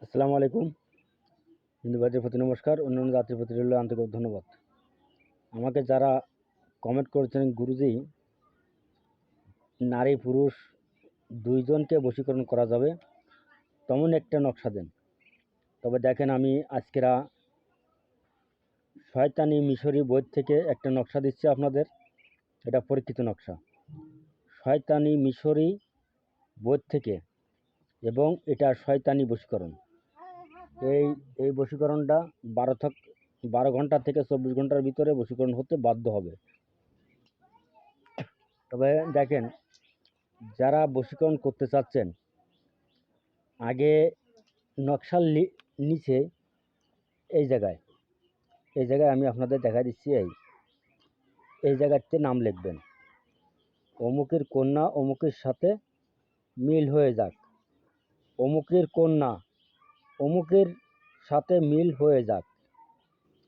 আসসালামু আলাইকুম। হিন্দু ভাইদের প্রতি নমস্কার, অন্যান্য জাতির প্রতি রইল আন্তরিক ধন্যবাদ। আমাকে যারা কমেন্ট করেছেন, গুরুজি নারী পুরুষ দুইজনকে বশীকরণ করা যাবে তেমন একটা নকশা দেন। তবে দেখেন, আমি আজকেরা শয়তানি মিশরি বই থেকে একটা নকশা দিচ্ছি আপনাদের। এটা পরীক্ষিত নকশা, শয়তানি মিশরি বই থেকে, এবং এটা শয়তানি বশীকরণ। এই বশীকরণটা 12 ঘন্টা থেকে 24 ঘন্টার ভিতরে বশীকরণ হতে বাধ্য হবে। তবে দেখেন, যারা বশীকরণ করতে চাচ্ছেন, আগে নকশার নিচে এই জায়গায় আমি আপনাদের দেখা দিচ্ছি। এই জায়গাতে নাম লিখবেন, অমুকের কন্যা অমুকের সাথে মিল হয়ে যাক, অমুকের কন্যা অমুকের সাথে মিল হয়ে যাক।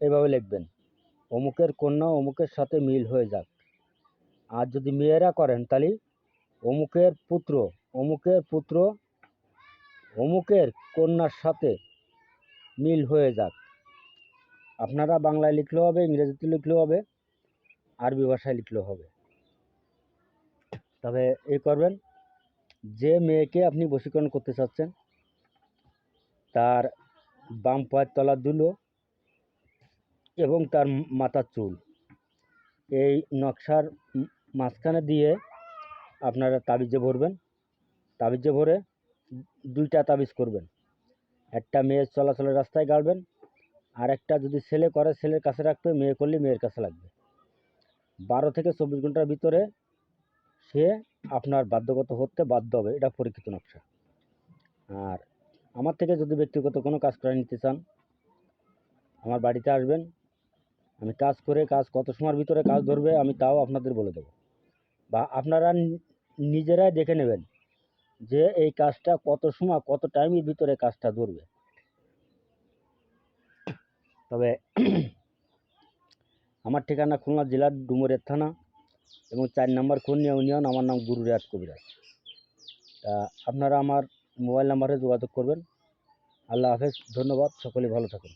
এইভাবে লিখবেন, অমুকের কন্যা অমুকের সাথে মিল হয়ে যাক। আর যদি মেয়েরা করেন, তাহলে অমুকের পুত্র অমুকের কন্যার সাথে মিল হয়ে যাক। আপনারা বাংলায় লিখলেও হবে, ইংরেজিতে লিখলেও হবে, আরবি ভাষায় লিখলেও হবে। তবে এই করবেন, যে মেয়েকে আপনি বশীকরণ করতে চাচ্ছেন তার বাম পায়ের তলার ধুলো এবং তার মাথার চুল এই নকশার মাঝখানে দিয়ে আপনারা তাবিজে ভরবেন। তাবিজে ভরে 2টা তাবিজ করবেন। একটা মেয়ের চলাচলের রাস্তায় গাড়বেন, আর একটা যদি ছেলে করে ছেলের কাছে রাখবে, মেয়ে করলে মেয়ের কাছে লাগবে। 12 থেকে 24 ঘন্টার ভিতরে সে আপনার বাধ্যগত হতে বাধ্য হবে। এটা পরীক্ষিত নকশা। আর আমার থেকে যদি ব্যক্তিগত কোনো কাজ করে নিতে চান, আমার বাড়িতে আসবেন। আমি কাজ কত সময়ের ভিতরে কাজ ধরবে আমি তাও আপনাদের বলে দেবো, বা আপনারা নিজেরাই দেখে নেবেন যে এই কাজটা কত সময় কত টাইমের ভিতরে কাজটা ধরবে। তবে আমার ঠিকানা খুলনা জেলার ডুমুরিয়া থানা এবং 4 নম্বর খুলনা ইউনিয়ন। আমার নাম গুরু রিয়াজ কবিরাজ। তা আপনারা আমার মোবাইল নাম্বারে যোগাযোগ করবেন। আল্লাহ হাফেজ, ধন্যবাদ, সকলে ভালো থাকুন।